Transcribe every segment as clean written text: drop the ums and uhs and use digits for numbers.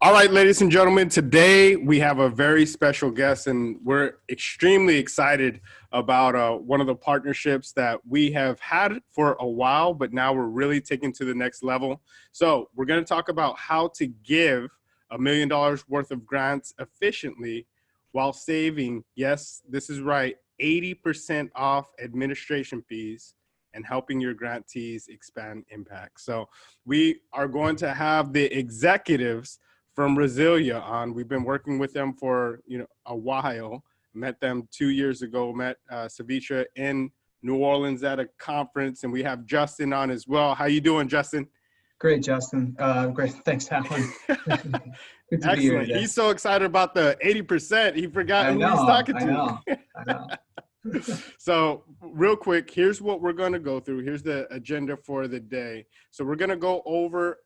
All right, ladies and gentlemen, today we have a very special guest, and we're extremely excited about one of the partnerships that we have had for a while, but now we're really taking to the next level. So we're going to talk about how to give $1 million worth of grants efficiently while saving, yes, this is right, 80% off administration fees and helping your grantees expand impact. So we are going to have the executives from Reselia on. We've been working with them for a while. Met them 2 years ago. Met Ceviche in New Orleans at a conference, and we have Justin on as well. How you doing, Justin? Great, Justin. Great, thanks, Alan. Good to be here Excellent. today. He's so excited about the 80%. He forgot who he's talking to. I know. So real quick, here's what we're going to go through. Here's the agenda for the day. So we're going to go over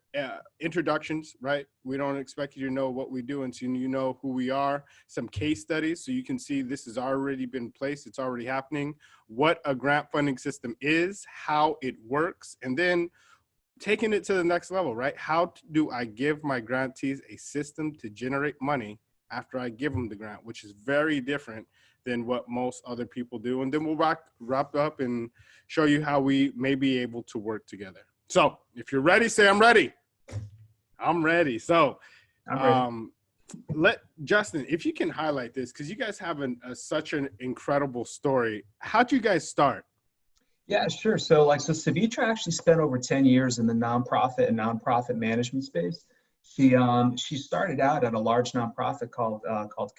introductions, right? We don't expect you to know what we do until you know who we are. Some case studies so you can see this has already been placed. It's already happening. What a grant funding system is, how it works, and then taking it to the next level, right? How do I give my grantees a system to generate money after I give them the grant, which is very different than what most other people do. And then we'll wrap up and show you how we may be able to work together. So if you're ready, say I'm ready. I'm ready. So Justin, if you can highlight this, because you guys have such an incredible story. How'd you guys start? Yeah, sure. So Ceviche actually spent over 10 years in the nonprofit and nonprofit management space. She started out at a large nonprofit called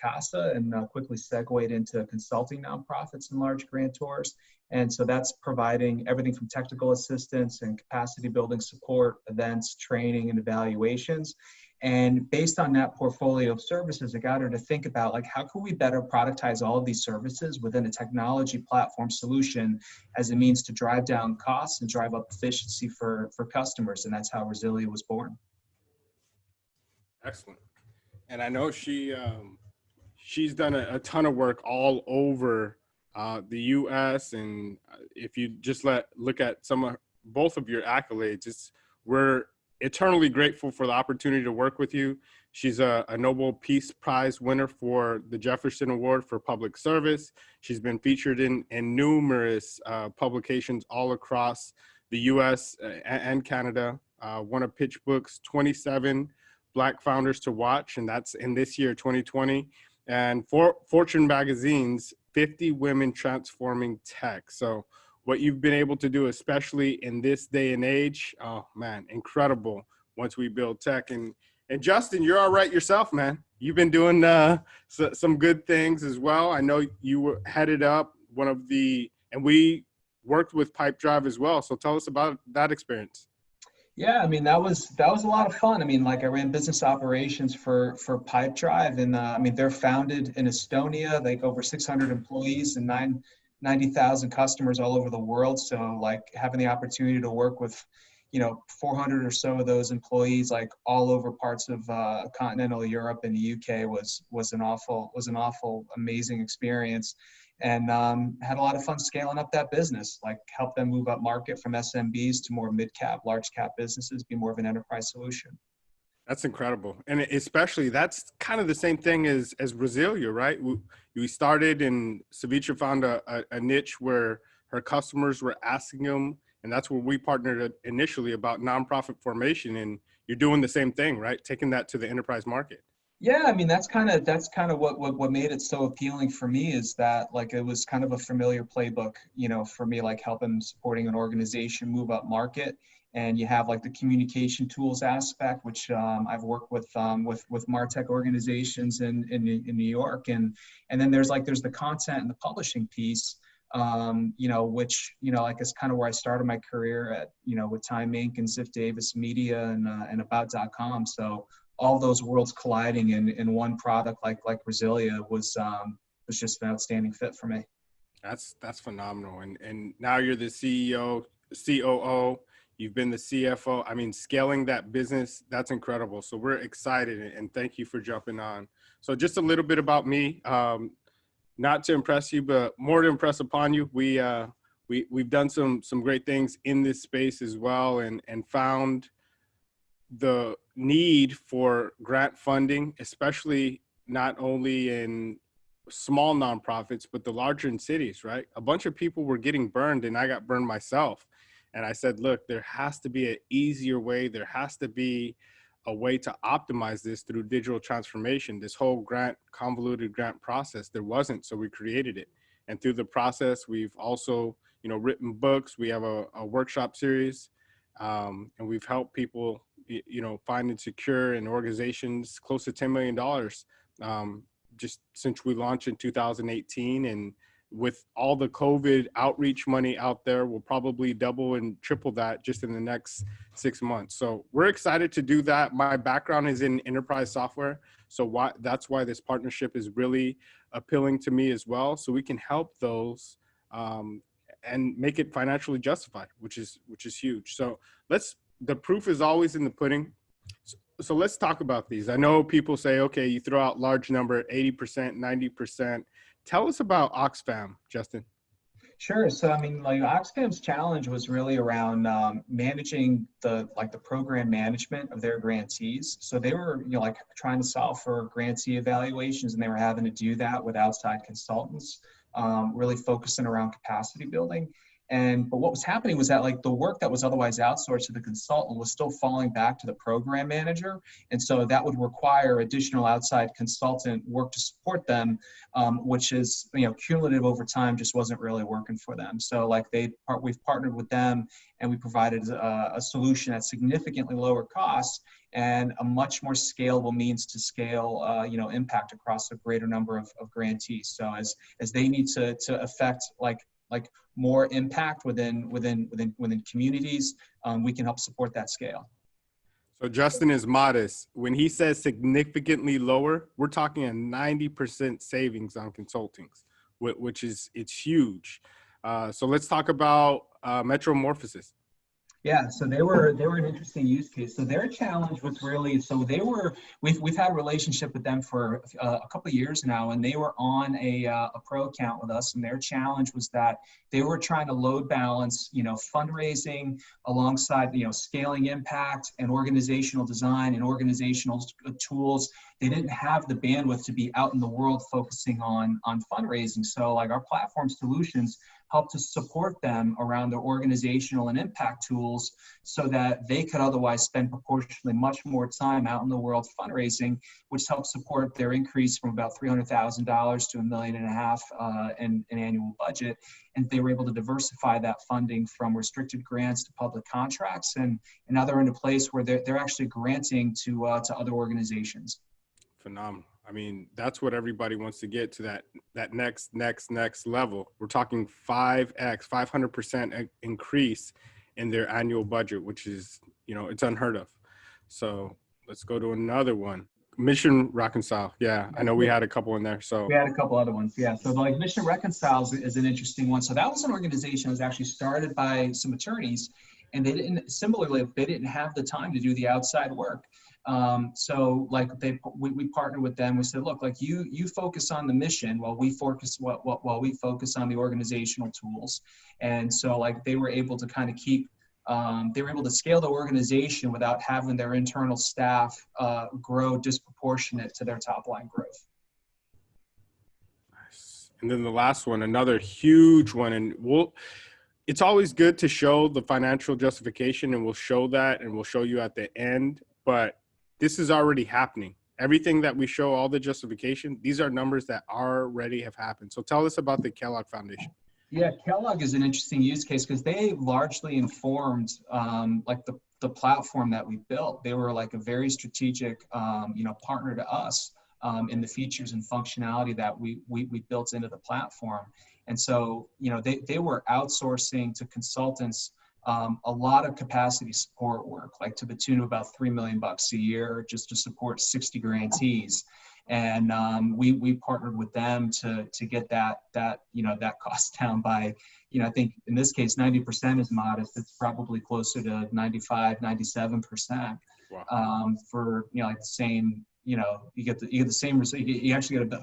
CASA and quickly segued into consulting nonprofits and large grantors. And so that's providing everything from technical assistance and capacity building support, events, training, and evaluations. And based on that portfolio of services, it got her to think about how can we better productize all of these services within a technology platform solution as a means to drive down costs and drive up efficiency for customers. And that's how Reselia was born. Excellent. And I know she's done a ton of work all over the U.S. And if you just look at both of your accolades, we're eternally grateful for the opportunity to work with you. She's a Nobel Peace Prize winner for the Jefferson Award for Public Service. She's been featured in numerous publications all across the U.S. and Canada. One of PitchBook's 27 Black Founders to Watch, and that's in this year, 2020. And for Fortune Magazine's 50 Women Transforming Tech. So what you've been able to do, especially in this day and age, oh man, incredible once we build tech. And Justin, you're all right yourself, man. You've been doing some good things as well. I know you were headed up and we worked with Pipedrive as well. So tell us about that experience. Yeah, I mean, that was a lot of fun. I mean, I ran business operations for Pipedrive, and they're founded in Estonia, over 600 employees and 90,000 customers all over the world. So having the opportunity to work with 400 or so of those employees all over parts of continental Europe and the UK was an awful amazing experience. And had a lot of fun scaling up that business, help them move up market from SMBs to more mid-cap, large-cap businesses, be more of an enterprise solution. That's incredible. And especially that's kind of the same thing as Reselia, right? We started and Ceviche found a niche where her customers were asking them, and that's where we partnered initially about nonprofit formation. And you're doing the same thing, right? Taking that to the enterprise market. Yeah, I mean, that's kind of what made it so appealing for me is that it was kind of a familiar playbook, for me, supporting an organization move up market. And you have the communication tools aspect, which I've worked with MarTech organizations in New York, and then there's the content and the publishing piece, which is kind of where I started my career at, with Time Inc. and Ziff Davis Media and About.com. So all those worlds colliding in one product like Reselia was just an outstanding fit for me. That's phenomenal. And now you're the CEO, COO. You've been the CFO. I mean, scaling that business, that's incredible. So we're excited and thank you for jumping on. So just a little bit about me, not to impress you, but more to impress upon you. We've done some great things in this space as well and found the need for grant funding, especially not only in small nonprofits, but the larger in cities, right? A bunch of people were getting burned, and I got burned myself. And I said, look, there has to be an easier way. There has to be a way to optimize this through digital transformation. This whole convoluted grant process, there wasn't, so we created it. And through the process, we've also, written books. We have a workshop series, and we've helped people, find and secure in organizations close to $10 million, just since we launched in 2018. And with all the COVID outreach money out there, we'll probably double and triple that just in the next 6 months. So we're excited to do that. My background is in enterprise software. So that's why this partnership is really appealing to me as well. So we can help those and make it financially justified, which is huge. So the proof is always in the pudding. So let's talk about these. I know people say, okay, you throw out large number, 80%, 90%. Tell us about Oxfam, Justin. Sure. So, Oxfam's challenge was really around managing the program management of their grantees. So they were, trying to solve for grantee evaluations, and they were having to do that with outside consultants, really focusing around capacity building. But what was happening was that the work that was otherwise outsourced to the consultant was still falling back to the program manager. And so that would require additional outside consultant work to support them, which is, cumulative over time, just wasn't really working for them. So we've partnered with them, and we provided a solution at significantly lower costs and a much more scalable means to scale, impact across a greater number of grantees. So as they need to affect more impact within communities, we can help support that scale. So Justin is modest. When he says significantly lower, we're talking a 90% savings on consultings, which it's huge. So let's talk about metromorphosis. Yeah, so they were an interesting use case. So their challenge was really, we've had a relationship with them for a couple of years now, and they were on a pro account with us, and their challenge was that they were trying to load balance, fundraising alongside, scaling impact and organizational design and organizational tools. They didn't have the bandwidth to be out in the world focusing on fundraising. So our platform solutions help to support them around their organizational and impact tools so that they could otherwise spend proportionally much more time out in the world fundraising, which helps support their increase from about $300,000 to $1.5 million in an annual budget. And they were able to diversify that funding from restricted grants to public contracts. And now they're in a place where they're actually granting to other organizations. Phenomenal. That's what everybody wants to get to, that next level. We're talking 500% increase in their annual budget, which is, it's unheard of. So let's go to another one. Mission Reconcile. Yeah, I know we had a couple in there. So we had a couple other ones. Yeah. So Mission Reconcile is an interesting one. So that was an organization that was actually started by some attorneys, and they didn't have the time to do the outside work. We partnered with them. We said, look, you focus on the mission while we focus on the organizational tools. And so they were able to kind of they were able to scale the organization without having their internal staff grow disproportionate to their top line growth. Nice. And then the last one, another huge one, and it's always good to show the financial justification, and we'll show that, and we'll show you at the end, but this is already happening. Everything that we show, all the justification, these are numbers that already have happened. So tell us about the Kellogg Foundation. Yeah, Kellogg is an interesting use case because they largely informed the platform that we built. They were a very strategic partner to us in the features and functionality that we built into the platform. And so they were outsourcing to consultants a lot of capacity support work, to the tune of about $3 million a year, just to support 60 grantees. And we partnered with them to get that cost down by, I think in this case, 90% is modest. It's probably closer to 95, 97%. Wow. For, the same, you get the same result. You actually get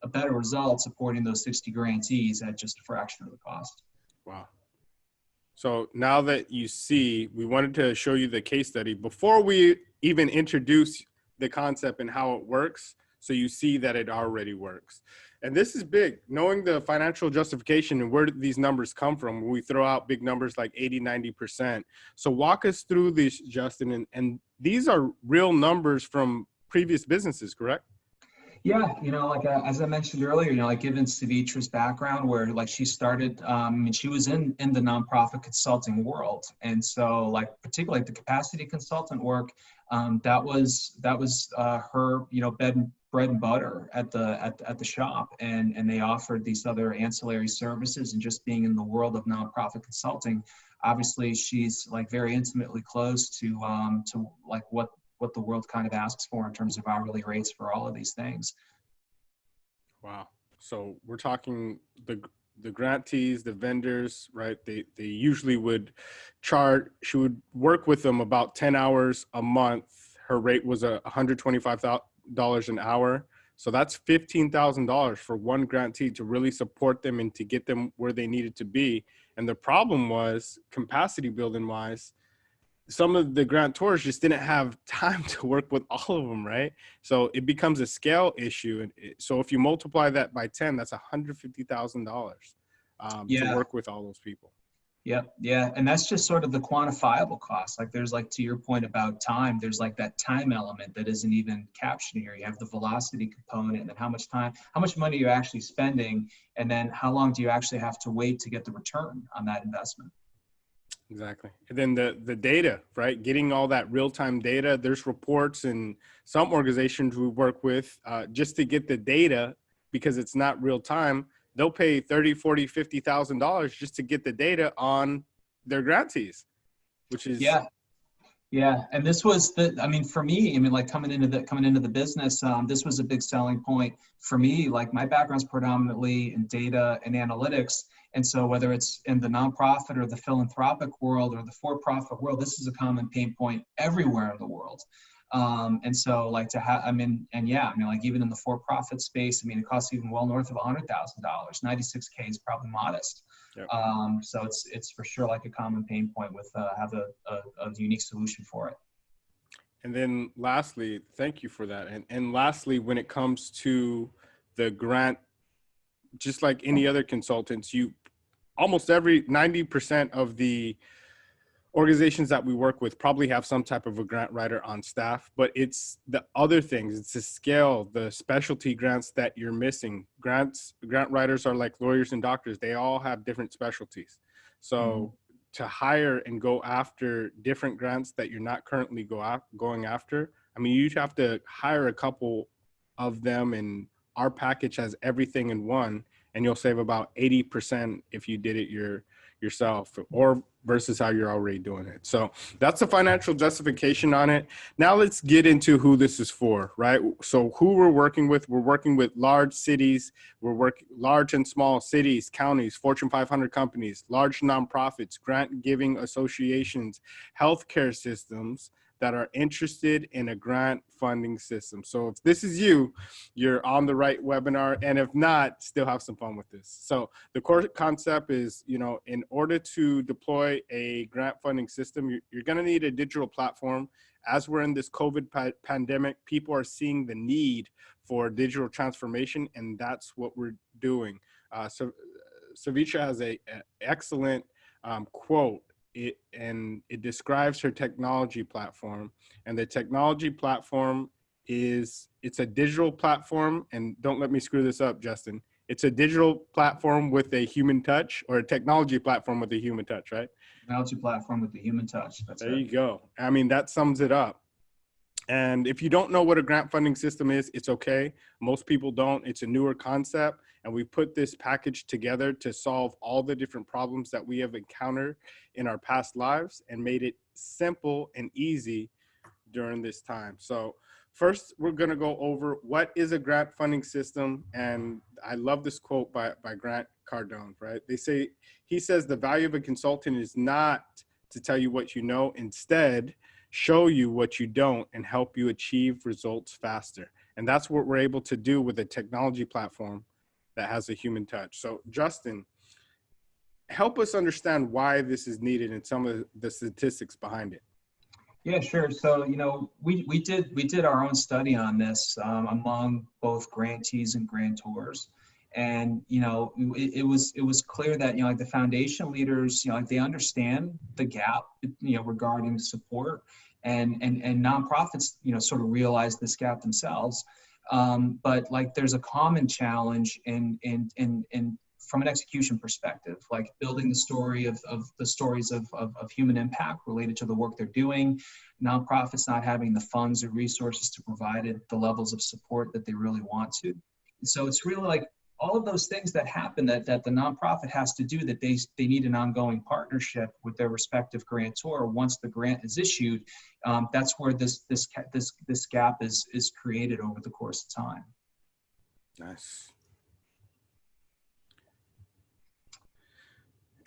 a better result supporting those 60 grantees at just a fraction of the cost. Wow. So now that you see, we wanted to show you the case study before we even introduce the concept and how it works. So you see that it already works. And this is big, knowing the financial justification and where these numbers come from. When we throw out big numbers like 80, 90%. So walk us through this, Justin. And these are real numbers from previous businesses, correct? Yeah, like as I mentioned earlier, like given Savitra's background, where like she started, and she was in the nonprofit consulting world, and so like particularly like the capacity consultant work, that was her, bread and butter at the shop, and they offered these other ancillary services, and just being in the world of nonprofit consulting, obviously she's like very intimately close to like what the world kind of asks for in terms of hourly rates for all of these things. Wow. So we're talking the grantees, the vendors, right? They usually would charge. She would work with them about 10 hours a month. Her rate was $125 an hour. So that's $15,000 for one grantee to really support them and to get them where they needed to be. And the problem was, capacity building wise, some of the grantors just didn't have time to work with all of them, right? So it becomes a scale issue. And so if you multiply that by 10, that's $150,000 to Yeah. work with all those people. Yep. Yeah. And that's just sort of the quantifiable cost. Like there's like, to your point about time, there's like that time element that isn't even captured here. You have the velocity component, and then how much time, how much money you're actually spending, and then how long do you actually have to wait to get the return on that investment? Exactly. And then the data, right? Getting all that real-time data. There's reports in some organizations we work with just to get the data, because it's not real time. They'll pay 30, 40, $50,000 just to get the data on their grantees, which is, Yeah. Yeah, and this was I mean, for me, I mean, like coming into the business, this was a big selling point for me. Like my background's predominantly in data and analytics, and so whether it's in the nonprofit or the philanthropic world or the for-profit world, this is a common pain point everywhere in the world. And so, like to have, I mean, and yeah, I mean, like even in the for-profit space, I mean, it costs even well north of $100,000. 96K is probably modest. yeah. So it's for sure like a common pain point with have a unique solution for it. And then lastly, thank you for that. And lastly, when it comes to the grant, just like any other consultants, you almost every 90% of the organizations that we work with probably have some type of a grant writer on staff, but it's the other things. It's the scale, the specialty grants that you're missing. Grant writers are like lawyers and doctors. They all have different specialties. So to hire and go after different grants that you're not currently going after, I mean, you have to hire a couple of them, and our package has everything in one, and you'll save about 80% if you did it yourself, or versus how you're already doing it. So that's the financial justification on it. Now let's get into who this is for, right? So who we're working with large cities. We're working large and small cities, counties, Fortune 500 companies, large nonprofits, grant giving associations, healthcare systems that are interested in a grant funding system. So if this is you, you're on the right webinar. And if not, still have some fun with this. So the core concept is, in order to deploy a grant funding system, you're going to need a digital platform. As we're in this COVID pandemic, people are seeing the need for digital transformation, and that's what we're doing. So Savitra has a excellent quote. It describes her technology platform, and the technology platform it's a digital platform. And don't let me screw this up, Justin. It's a digital platform with a human touch, or a technology platform with a human touch, right? Technology platform with the human touch. That's There it. you go. I mean, that sums it up. And if you don't know what a grant funding system is, it's okay. Most people don't. It's a newer concept. And we put this package together to solve all the different problems that we have encountered in our past lives, and made it simple and easy during this time. So first, we're going to go over what is a grant funding system. And I love this quote by Grant Cardone, right? He says, the value of a consultant is not to tell you what you know, instead, show you what you don't and help you achieve results faster. And that's what we're able to do with a technology platform that has a human touch. So Justin, help us understand why this is needed and some of the statistics behind it. Yeah, sure. So, we did our own study on this among both grantees and grantors, and it was clear that like the foundation leaders, like they understand the gap, regarding support, and nonprofits, sort of realize this gap themselves. But like there's a common challenge in from an execution perspective, like building the story of the stories of human impact related to the work they're doing, nonprofits not having the funds or resources to provide it the levels of support that they really want to. And so it's really like all of those things that happen that the nonprofit has to do, that they need an ongoing partnership with their respective grantor once the grant is issued. That's where this gap is created over the course of time. Nice.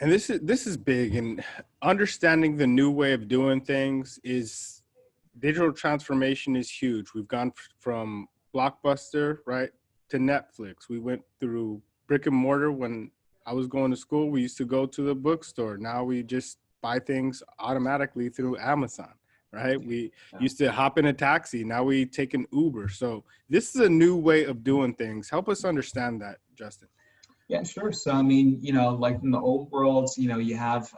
And this is big, and understanding the new way of doing things is digital transformation is huge. We've gone from Blockbuster, right, to Netflix. We went through brick and mortar. When I was going to school, we used to go to the bookstore. Now we just buy things automatically through Amazon, right? We used to hop in a taxi. Now we take an Uber. So this is a new way of doing things. Help us understand that, Justin. Yeah, sure. So, I mean, like in the old world, you have,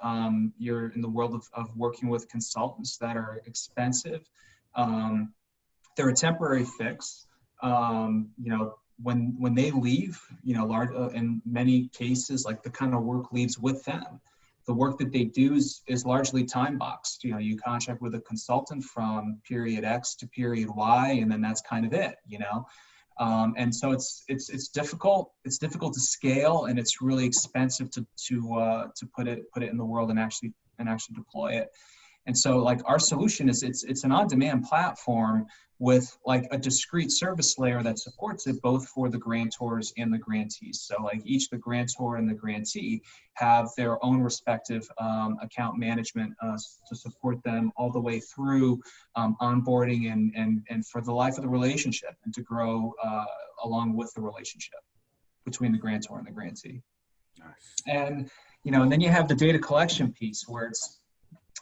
you're in the world of working with consultants that are expensive. They're a temporary fix. When they leave, in many cases, like the kind of work leaves with them. The work that they do is largely time boxed. You contract with a consultant from period X to period Y, and then that's kind of it, and so it's difficult. It's difficult to scale, and it's really expensive to put it in the world and actually deploy it. And so like our solution is it's an on-demand platform with like a discrete service layer that supports it both for the grantors and the grantees. So like each the grantor and the grantee have their own respective account management to support them all the way through onboarding and for the life of the relationship, and to grow along with the relationship between the grantor and the grantee. Nice. And and then you have the data collection piece where it's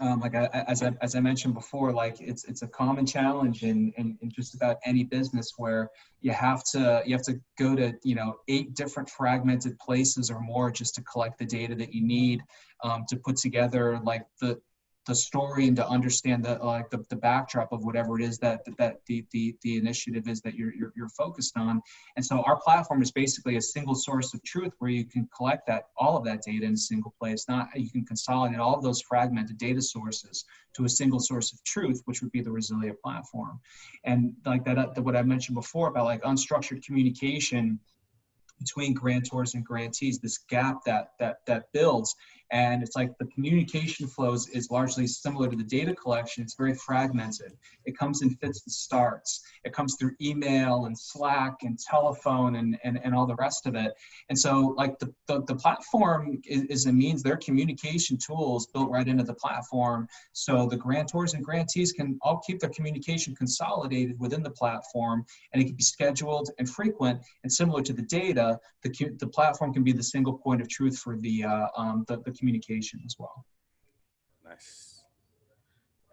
as I mentioned before, like it's a common challenge in just about any business where you have to go to 8 different fragmented places or more just to collect the data that you need to put together like the story and to understand the backdrop of whatever it is that the initiative is that you're focused on. And so our platform is basically a single source of truth where you can collect all of that data in a single place. You can consolidate all of those fragmented data sources to a single source of truth, which would be the Reselia platform. And like what I mentioned before about like unstructured communication between grantors and grantees, this gap that builds. And it's like the communication flows is largely similar to the data collection. It's very fragmented. It comes in fits and starts. It comes through email and Slack and telephone and all the rest of it. And so like the platform is a means, their communication tools built right into the platform. So the grantors and grantees can all keep their communication consolidated within the platform, and it can be scheduled and frequent. And similar to the data, the platform can be the single point of truth for the communication as well. Nice.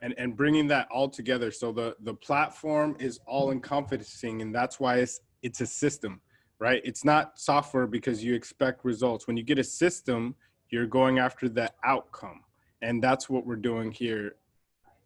And bringing that all together. So the platform is all encompassing, and that's why it's a system, right? It's not software because you expect results. When you get a system, you're going after the outcome. And that's what we're doing here.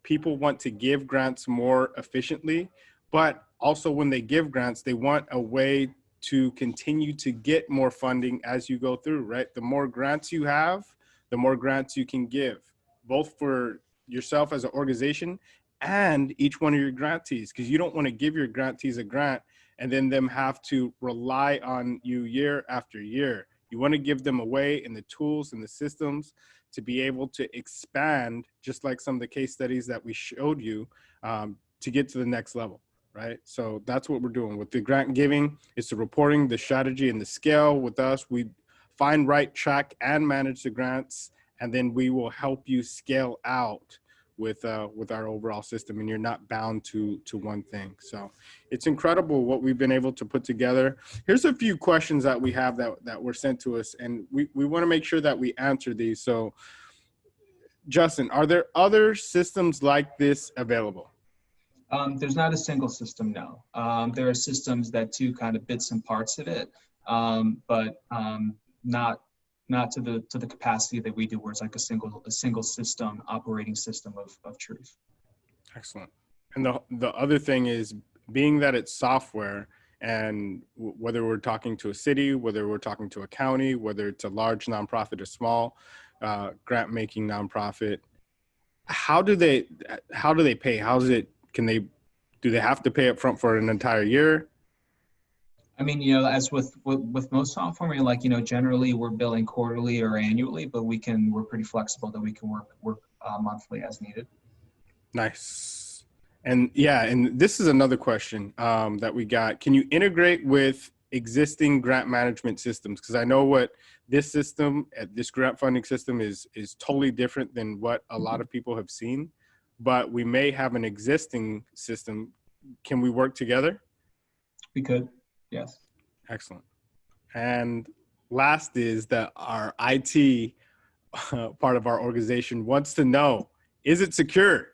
People want to give grants more efficiently, but also when they give grants, they want a way to continue to get more funding as you go through, right? The more grants you have, the more grants you can give, both for yourself as an organization and each one of your grantees, because you don't want to give your grantees a grant and then them have to rely on you year after year. You want to give them away in the tools and the systems to be able to expand, just like some of the case studies that we showed you, to get to the next level. Right. So that's what we're doing with the grant giving. It's the reporting, the strategy, and the scale. With us, we find, right, track, and manage the grants, and then we will help you scale out with our overall system, and you're not bound to one thing. So it's incredible what we've been able to put together. Here's a few questions that we have that were sent to us, and we want to make sure that we answer these. So Justin, are there other systems like this available? There's not a single system, no. There are systems that do kind of bits and parts of it, but not to the capacity that we do, where it's like a single system, operating system of truth. Excellent. And the other thing is, being that it's software, and whether we're talking to a city, whether we're talking to a county, whether it's a large nonprofit or small grant making nonprofit, how do they pay? Do they have to pay up front for an entire year? I mean, as with most software, generally we're billing quarterly or annually, but we're pretty flexible that we can work monthly as needed. Nice. And yeah, and this is another question that we got. Can you integrate with existing grant management systems? Because I know what this system, this grant funding system is totally different than what a lot of people have seen, but we may have an existing system. Can we work together? We could. Yes. Excellent. And last is that our IT part of our organization wants to know, is it secure?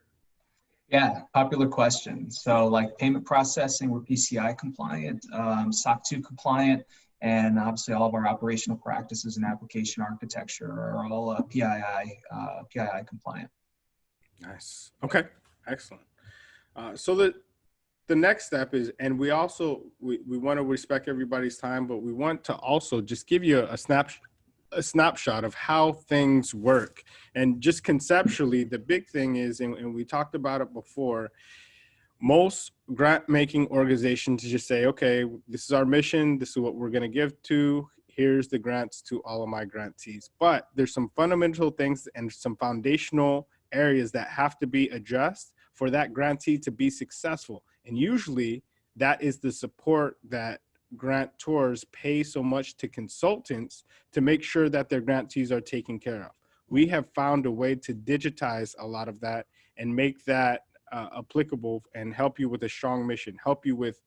Yeah, popular question. So like payment processing, we're PCI compliant, SOC 2 compliant, and obviously all of our operational practices and application architecture are all PII compliant. Nice. Okay. Excellent. So the next step is, and we want to respect everybody's time, but we want to also just give you a snapshot of how things work. And just conceptually, the big thing is, and we talked about it before, most grant making organizations just say, okay, this is our mission, this is what we're going to give to, here's the grants to all of my grantees. But there's some fundamental things and some foundational areas that have to be addressed for that grantee to be successful. And usually that is the support that grantors pay so much to consultants to make sure that their grantees are taken care of. We have found a way to digitize a lot of that and make that applicable and help you with a strong mission, help you with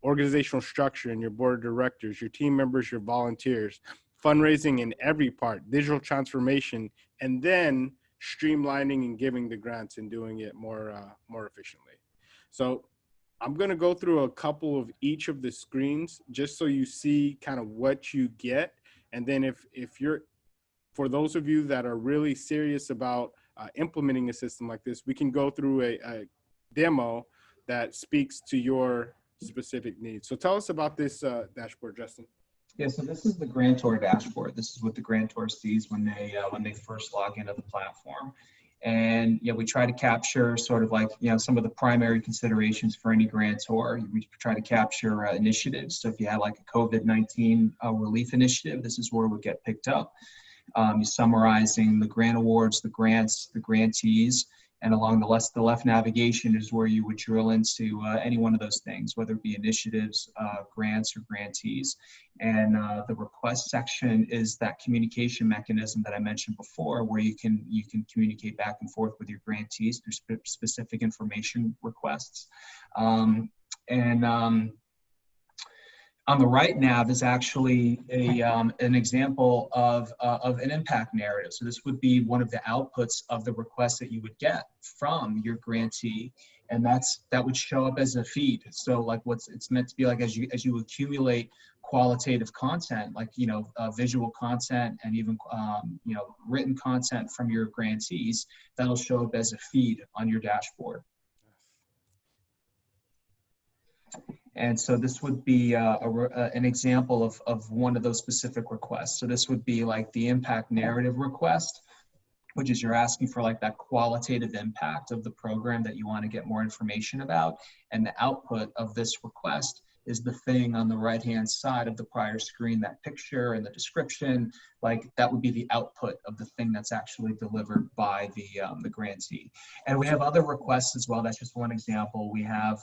organizational structure in your board of directors, your team members, your volunteers, fundraising in every part, digital transformation, and then streamlining and giving the grants and doing it more efficiently. So I'm going to go through a couple of each of the screens just so you see kind of what you get. And then if you're, for those of you that are really serious about implementing a system like this, we can go through a demo that speaks to your specific needs. So tell us about this dashboard, Justin. Yeah, so this is the grantor dashboard. This is what the grantor sees when they first log into the platform. And we try to capture sort of like some of the primary considerations for any grantor. We try to capture initiatives. So if you have like a COVID-19 relief initiative, this is where it would get picked up. You're summarizing the grant awards, the grants, the grantees, and along the left navigation is where you would drill into any one of those things, whether it be initiatives, grants, or grantees. And the request section is that communication mechanism that I mentioned before, where you can communicate back and forth with your grantees through specific information requests. On the right nav is actually an example of an impact narrative. So this would be one of the outputs of the request that you would get from your grantee, and that would show up as a feed. So like it's meant to be like as you accumulate qualitative content, like visual content and even written content from your grantees, that'll show up as a feed on your dashboard. And so this would be an example of one of those specific requests. So this would be like the impact narrative request, which is you're asking for like that qualitative impact of the program that you want to get more information about. And the output of this request is the thing on the right-hand side of the prior screen, that picture and the description, like that would be the output of the thing that's actually delivered by the grantee. And we have other requests as well. That's just one example. We have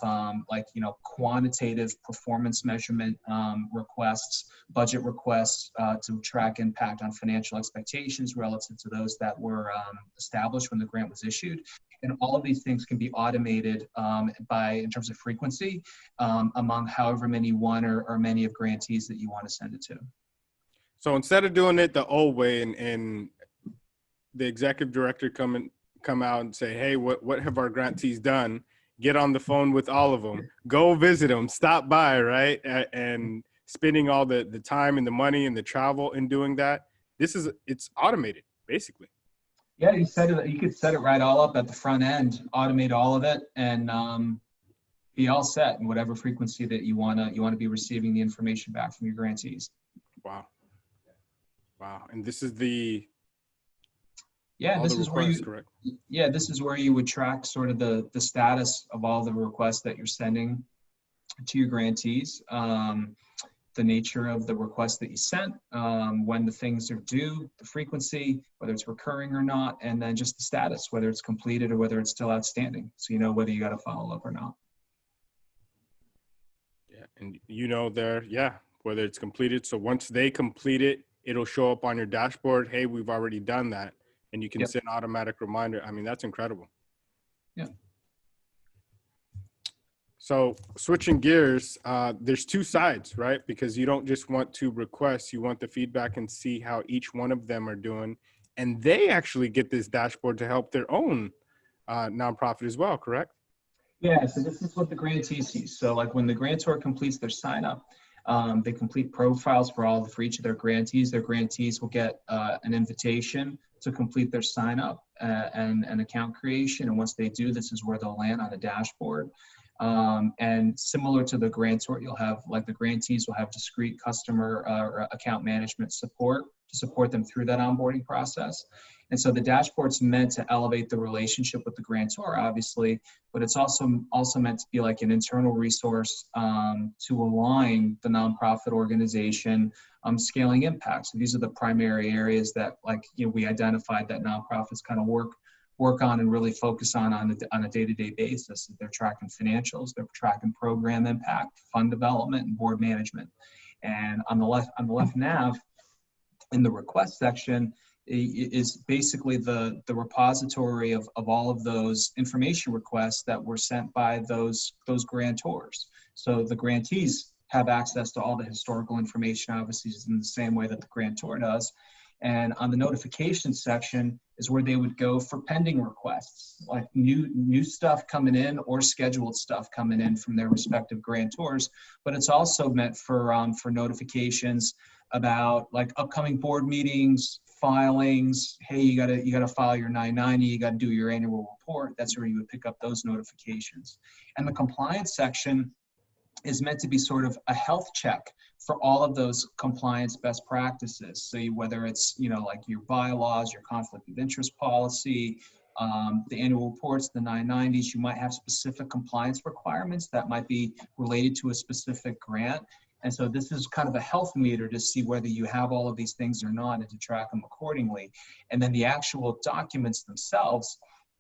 quantitative performance measurement requests, budget requests to track impact on financial expectations relative to those that were established when the grant was issued. And all of these things can be automated in terms of frequency among however many one or many of grantees that you want to send it to. So instead of doing it the old way and the executive director come out and say, hey, what have our grantees done? Get on the phone with all of them, go visit them, stop by, right? And spending all the time and the money and the travel in doing that. It's automated, basically. Yeah, you could set it right all up at the front end, automate all of it, and be all set in whatever frequency that you wanna be receiving the information back from your grantees. Wow. And this is this is where you would track sort of the status of all the requests that you're sending to your grantees, the nature of the request that you sent, when the things are due, the frequency, whether it's recurring or not, and then just the status, whether it's completed or whether it's still outstanding. So you know whether you got to follow up or not. Yeah, and whether it's completed. So once they complete it, it'll show up on your dashboard. Hey, we've already done that. And you can send automatic reminder. I mean, that's incredible. Yeah. So switching gears, there's two sides, right? Because you don't just want to request, you want the feedback and see how each one of them are doing. And they actually get this dashboard to help their own nonprofit as well, correct? Yeah, so this is what the grantee sees. So like when the grantor completes their sign up, they complete profiles for each of their grantees. Their grantees will get an invitation to complete their sign up and account creation. And once they do, this is where they'll land on a dashboard. And similar to the grantor, you'll have, like, the grantees will have discrete customer or account management support to support them through that onboarding process. And so the dashboard's meant to elevate the relationship with the grantor, obviously, but it's also meant to be like an internal resource to align the nonprofit organization scaling impact. So these are the primary areas that, we identified that nonprofits kind of work on and really focus on a day-to-day basis. They're tracking financials, they're tracking program impact, fund development, and board management. And on the left nav, in the request section, is basically the repository of all of those information requests that were sent by those grantors. So the grantees have access to all the historical information, obviously, in the same way that the grantor does. And on the notification section is where they would go for pending requests, like new stuff coming in or scheduled stuff coming in from their respective grantors. But it's also meant for notifications about, like, upcoming board meetings, filings. Hey, you gotta file your 990. You got to do your annual report. That's where you would pick up those notifications. And the compliance section is meant to be sort of a health check for all of those compliance best practices. So whether it's, like your bylaws, your conflict of interest policy, the annual reports, the 990s, you might have specific compliance requirements that might be related to a specific grant. And so this is kind of a health meter to see whether you have all of these things or not and to track them accordingly. And then the actual documents themselves,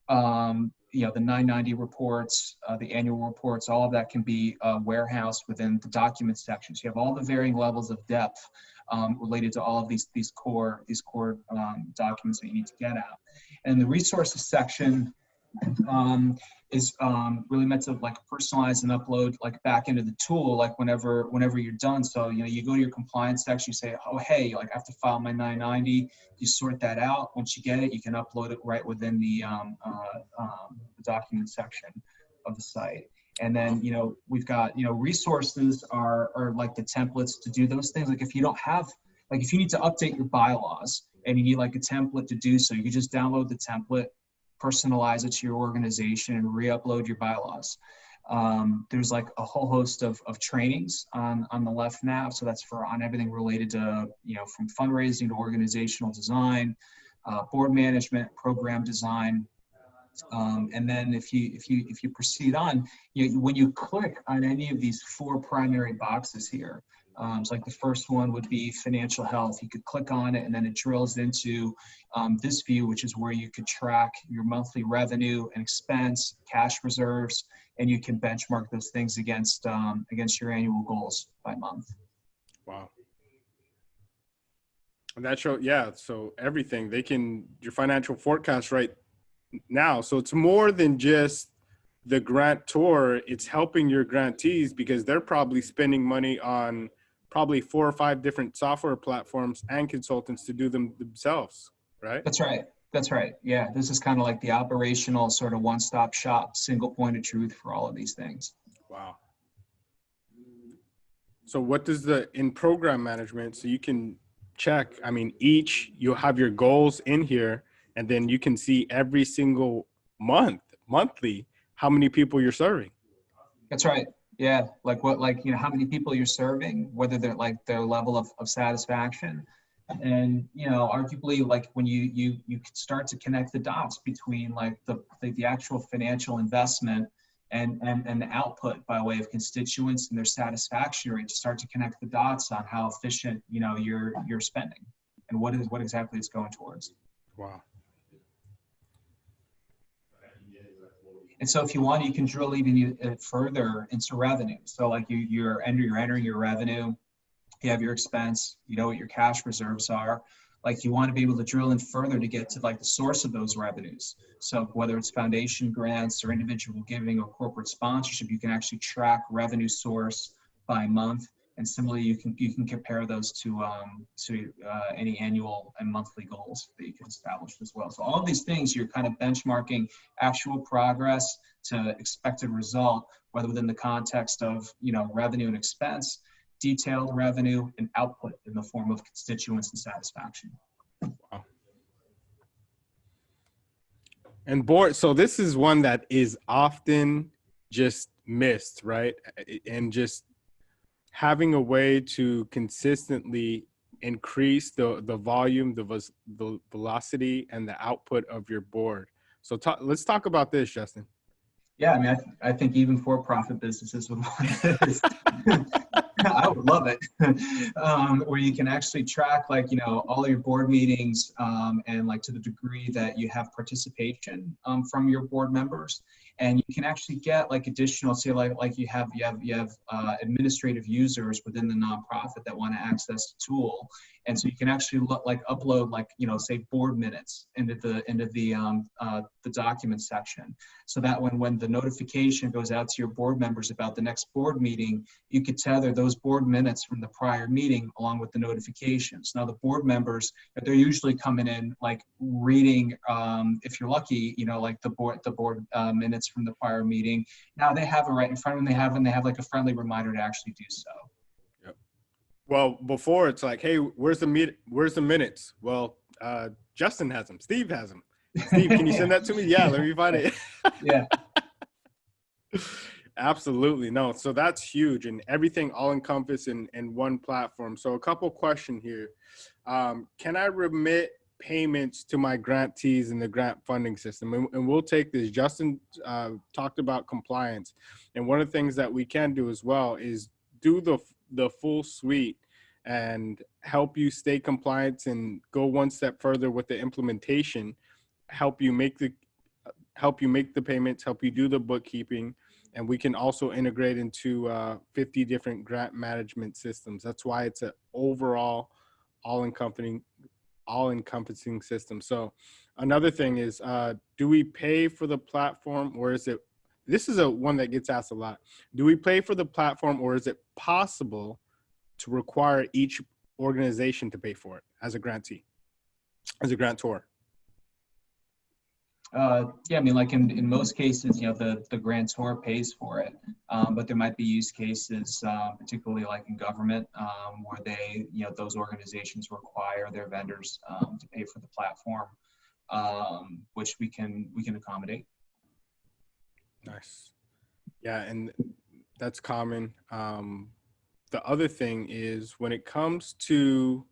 the 990 reports, the annual reports, all of that can be warehoused within the document section. So you have all the varying levels of depth related to all of these core documents that you need to get out. And the resources section is really meant to, like, personalize and upload, like, back into the tool, like whenever you're done. So you go to your compliance section, you say, oh hey, like, I have to file my 990. You sort that out. Once you get it, you can upload it right within the document section of the site. And then we've got resources are like the templates to do those things. Like, if you don't have, like, if you need to update your bylaws and you need, like, a template to do so, you can just download the template, personalize it to your organization, and re-upload your bylaws. There's, like, a whole host of trainings on the left nav. So that's on everything related to, from fundraising to organizational design, board management, program design. And then if you proceed on, when you click on any of these four primary boxes here, so like the first one would be financial health. You could click on it and then it drills into this view, which is where you could track your monthly revenue and expense, cash reserves, and you can benchmark those things against your annual goals by month. Wow. And that show, yeah. So everything they can, your financial forecast right now. So it's more than just the grantor. It's helping your grantees because they're probably spending money on probably 4 or 5 different software platforms and consultants to do them themselves, right? That's right. That's right. Yeah, this is kind of like the operational sort of one-stop shop, single point of truth for all of these things. Wow. So what does the in program management, so you can check, I mean, you'll have your goals in here, and then you can see every single monthly, how many people you're serving. That's right. Yeah. Like how many people you're serving, whether they're like their level of satisfaction. And, arguably like when you can start to connect the dots between like the actual financial investment and the output by way of constituents and their satisfaction rate, to start to connect the dots on how efficient, you're spending and what exactly it's going towards. Wow. And so if you want, you can drill even further into revenue. So like you're entering your revenue, you have your expense, you know what your cash reserves are. Like you want to be able to drill in further to get to like the source of those revenues. So whether it's foundation grants or individual giving or corporate sponsorship, you can actually track revenue source by month. And similarly, you can compare those to any annual and monthly goals that you can establish as well. So all of these things, you're kind of benchmarking actual progress to expected result, whether within the context of revenue and expense, detailed revenue, and output in the form of constituents and satisfaction. Wow. And board, so this is one that is often just missed, right? And just having a way to consistently increase the volume, the velocity, and the output of your board. So let's talk about this, Justin. Yeah, I mean, I think even for-profit businesses would want this. I would love it, where you can actually track all of your board meetings and like to the degree that you have participation from your board members. And you can actually get like additional, say like you have administrative users within the nonprofit that want to access the tool, and so you can actually upload say board minutes into the document section, so that when the notification goes out to your board members about the next board meeting, you could tether those board minutes from the prior meeting along with the notifications. Now the board members, they're usually coming in like reading, if you're lucky, like the board minutes from the prior meeting. Now they have it right in front of them. They have like a friendly reminder to actually do so. Yep. Well, before it's like, hey, where's the minutes? Well, Justin has them. Steve has them. Steve, can you send that to me? Yeah, let me find it. Yeah. Absolutely. No. So that's huge, and everything all encompassed in one platform. So a couple questions here. Can I remit payments to my grantees in the grant funding system? And we'll take this. Justin talked about compliance, and one of the things that we can do as well is do the full suite and help you stay compliant and go one step further with the implementation, help you make the payments, help you do the bookkeeping, and we can also integrate into 50 different grant management systems. That's why it's an overall all-encompassing system. So another thing is, do we pay for the platform, or is it, this is one that gets asked a lot. Do we pay for the platform, or is it possible to require each organization to pay for it as a grantee, as a grantor? Yeah, I mean, like in most cases, the grantor pays for it, but there might be use cases, particularly like in government, where those organizations require their vendors to pay for the platform, which we can accommodate. Nice. Yeah, and that's common. The other thing is when it comes to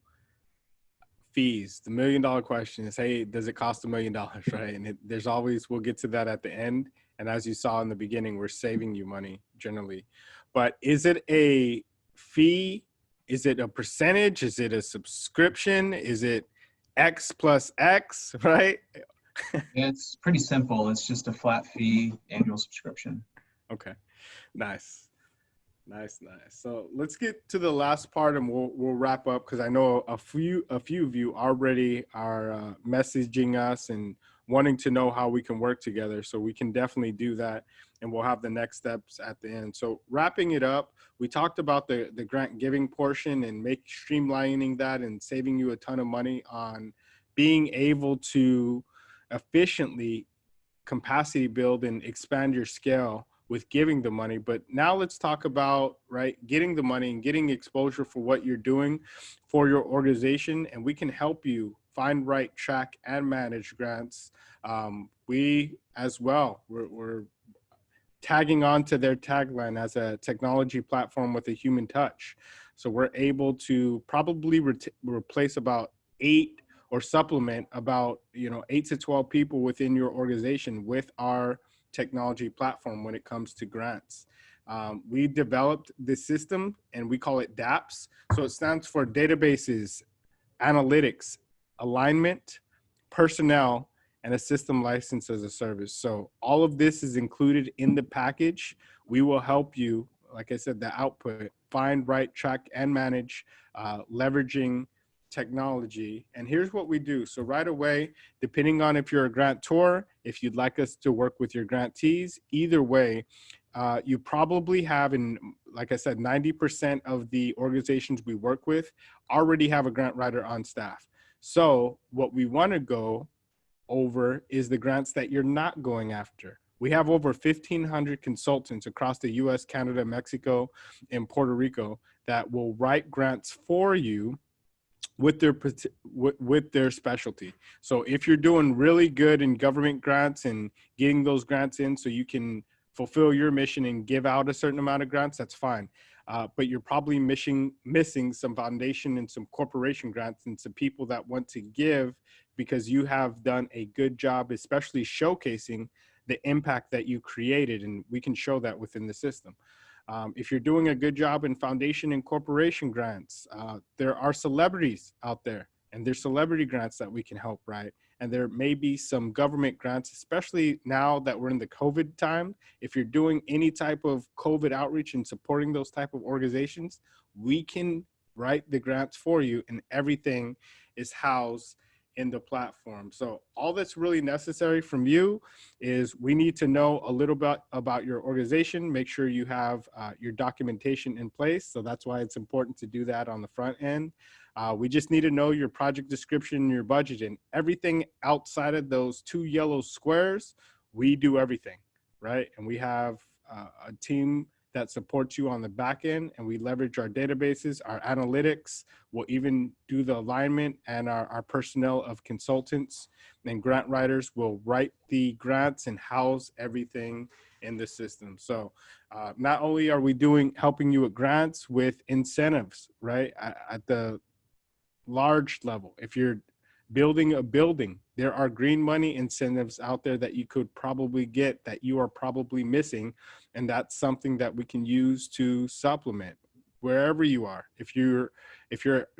fees. The $1 million question is, hey, does it cost $1 million, right? And there's always, we'll get to that at the end. And as you saw in the beginning, we're saving you money generally. But is it a fee? Is it a percentage? Is it a subscription? Is it X plus X, right? It's pretty simple. It's just a flat fee annual subscription. Okay, nice. Nice. So let's get to the last part, and we'll wrap up, because I know a few of you already are messaging us and wanting to know how we can work together. So we can definitely do that, and we'll have the next steps at the end. So wrapping it up, we talked about the grant giving portion and streamlining that and saving you a ton of money on being able to efficiently capacity build and expand your scale with giving the money. But now let's talk about, right, getting the money and getting exposure for what you're doing for your organization. And we can help you find, right, track, and manage grants. We as well, we're tagging on to their tagline as a technology platform with a human touch. So we're able to probably replace about 8 or supplement about 8 to 12 people within your organization with our technology platform when it comes to grants. We developed this system and we call it DApps. So it stands for databases, analytics, alignment, personnel, and a system license as a service. So all of this is included in the package. We will help you, like I said, the output, find, write, track, and manage, leveraging technology. And here's what we do. So right away, depending on if you're a grantor, if you'd like us to work with your grantees, either way, you probably have, and like I said, 90% of the organizations we work with already have a grant writer on staff. So what we want to go over is the grants that you're not going after. We have over 1,500 consultants across the US, Canada, Mexico, and Puerto Rico that will write grants for you with their specialty. So if you're doing really good in government grants and getting those grants in so you can fulfill your mission and give out a certain amount of grants, that's fine. But you're probably missing some foundation and some corporation grants and some people that want to give because you have done a good job, especially showcasing the impact that you created. And we can show that within the system. If you're doing a good job in foundation and corporation grants, there are celebrities out there, and there's celebrity grants that we can help, right? And there may be some government grants, especially now that we're in the COVID time. If you're doing any type of COVID outreach and supporting those type of organizations, we can write the grants for you, and everything is housed in the platform. So all that's really necessary from you is we need to know a little bit about your organization, make sure you have your documentation in place. So that's why it's important to do that on the front end. We just need to know your project description and your budget, and everything outside of those 2 yellow squares, we do everything, right? And we have a team that supports you on the back end, and we leverage our databases, our analytics. We'll even do the alignment, and our personnel of consultants and grant writers will write the grants and house everything in the system. So not only are we helping you with grants, with incentives, right? At the large level, if you're building a building, there are green money incentives out there that you could probably get that you are probably missing. And that's something that we can use to supplement wherever you are. If you're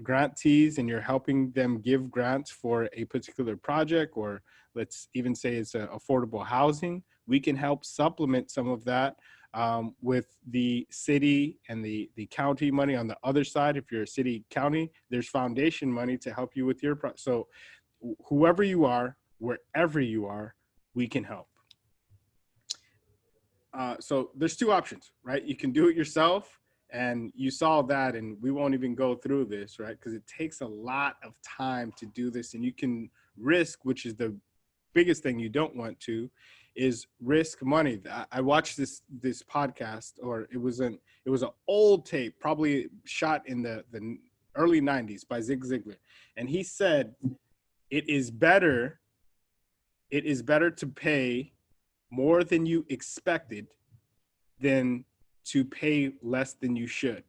grantees and you're helping them give grants for a particular project, or let's even say it's affordable housing, we can help supplement some of that with the city and the county money on the other side. If you're a city county, there's foundation money to help you with your so whoever you are, wherever you are, we can help. So there's 2 options, right? You can do it yourself, and you saw that, and we won't even go through this, right? Because it takes a lot of time to do this, and you can risk, which is the biggest thing you don't want to, is risk money. I watched this podcast, or it was an old tape, probably shot in the early 90s by Zig Ziglar. And he said, it is better to pay more than you expected than to pay less than you should,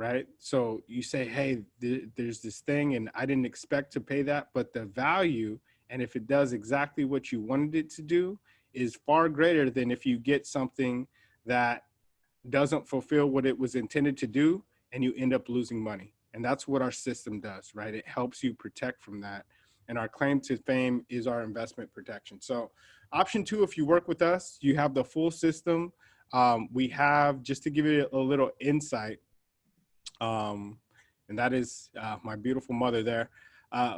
right? So you say, hey, there's this thing and I didn't expect to pay that, but the value, and if it does exactly what you wanted it to do, is far greater than if you get something that doesn't fulfill what it was intended to do and you end up losing money. And that's what our system does, right? It helps you protect from that. And our claim to fame is our investment protection. So option two, if you work with us, you have the full system. We have, just to give you a little insight, and that is my beautiful mother there.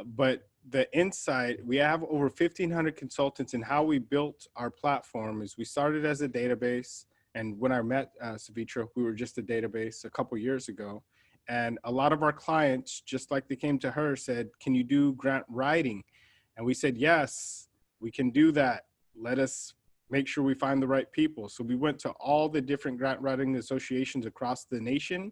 But the insight, we have over 1,500 consultants, and how we built our platform is we started as a database. And when I met Savitra, we were just a database a couple years ago. And a lot of our clients, just like they came to her, said, can you do grant writing? And we said, yes, we can do that. Let us make sure we find the right people. So we went to all the different grant writing associations across the nation,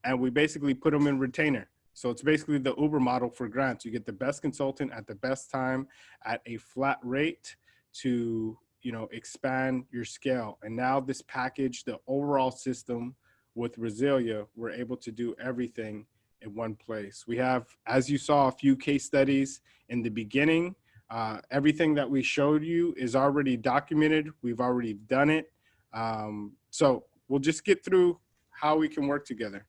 and we basically put them in retainer. So it's basically the Uber model for grants. You get the best consultant at the best time at a flat rate to, you know, expand your scale. And now this package, the overall system with Reselia, we're able to do everything in one place. We have, as you saw, a few case studies in the beginning. Everything that we showed you is already documented. We've already done it. So we'll just get through how we can work together.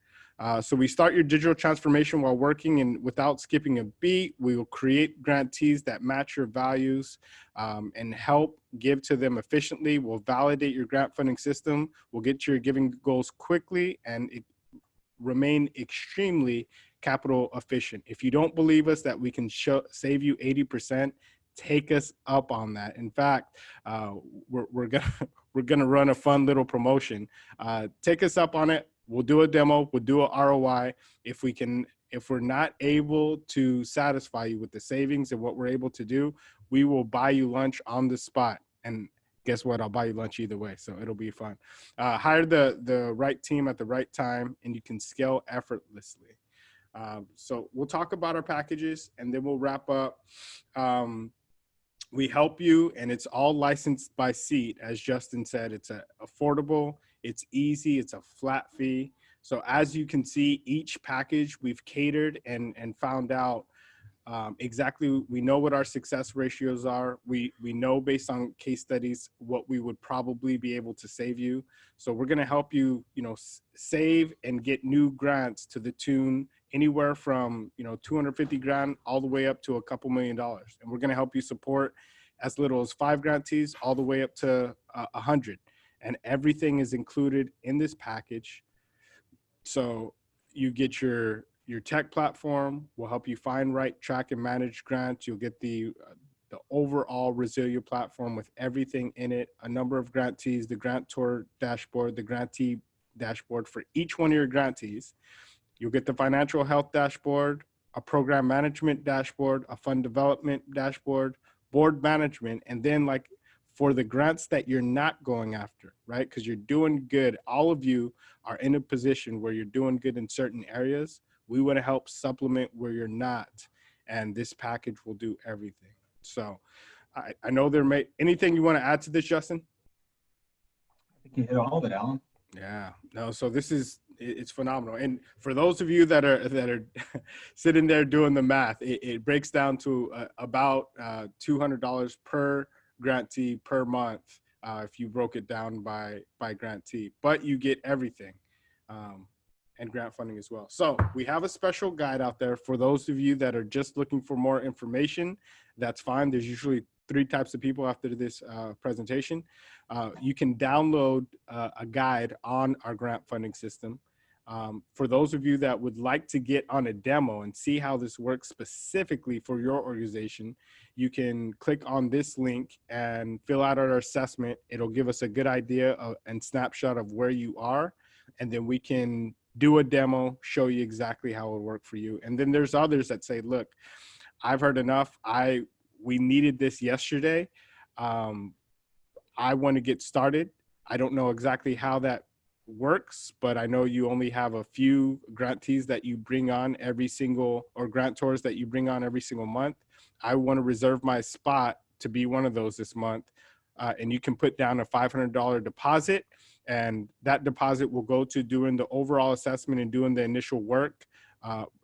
So we start your digital transformation while working, and without skipping a beat, we will create grantees that match your values and help give to them efficiently. We'll validate your grant funding system. We'll get to your giving goals quickly and remain extremely capital efficient. If you don't believe us that we can save you 80%, take us up on that. In fact, we're gonna run a fun little promotion. Take us up on it. We'll do a demo. We'll do a ROI. If we're not able to satisfy you with the savings and what we're able to do, we will buy you lunch on the spot. And guess what? I'll buy you lunch either way. So it'll be fun. Hire the right team at the right time, and you can scale effortlessly. So we'll talk about our packages, and then we'll wrap up. We help you, and it's all licensed by seat. As Justin said, it's affordable, it's easy, it's a flat fee. So as you can see, each package we've catered and found out exactly, we know what our success ratios are. We know based on case studies what we would probably be able to save you. So we're going to help you, you know, save and get new grants to the tune anywhere from, you know, 250 grand all the way up to a couple $1 million. And we're going to help you support as little as 5 grantees all the way up to 100. And everything is included in this package. So you get your tech platform. Will help you find, right, track, and manage grants. You'll get the overall Reselia platform with everything in it, a number of grantees, the grantor dashboard, the grantee dashboard for each one of your grantees. You'll get the financial health dashboard, a program management dashboard, a fund development dashboard, board management, and then, like, for the grants that you're not going after, right? Because you're doing good. All of you are in a position where you're doing good in certain areas. We want to help supplement where you're not. And this package will do everything. So I know anything you want to add to this, Justin? I think you hit all of it, Alan. Yeah, no, so it's phenomenal. And for those of you that are sitting there doing the math, it breaks down to about $200 per grantee per month if you broke it down by grantee, but you get everything and grant funding as well. So we have a special guide out there for those of you that are just looking for more information. That's fine. There's usually 3 types of people after this presentation. You can download a guide on our grant funding system. For those of you that would like to get on a demo and see how this works specifically for your organization, you can click on this link and fill out our assessment. It'll give us a good idea and snapshot of where you are, and then we can do a demo, show you exactly how it will work for you. And then there's others that say, look, I've heard enough. We needed this yesterday. I want to get started. I don't know exactly how that works, but I know you only have a few grantees that you bring on or grantors that you bring on every single month. I want to reserve my spot to be one of those this month. and you can put down a $500 deposit, and that deposit will go to doing the overall assessment and doing the initial work,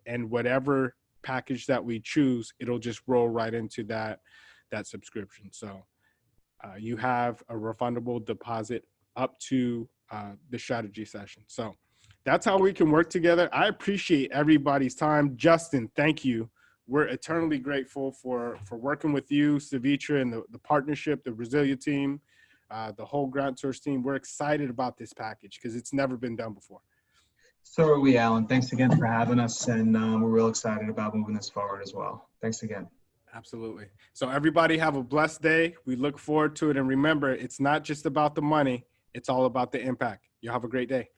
and whatever package that we choose, it'll just roll right into that subscription. So you have a refundable deposit up to the strategy session. So that's how we can work together. I appreciate everybody's time. Justin, thank you. We're eternally grateful for working with you, Savitra, and the partnership, the Reselia team, the whole Grant Source team. We're excited about this package because it's never been done before. So are we, Alan. Thanks again for having us, and we're real excited about moving this forward as well. Thanks again. Absolutely. So everybody have a blessed day. We look forward to it. And remember, it's not just about the money. It's all about the impact. You have a great day.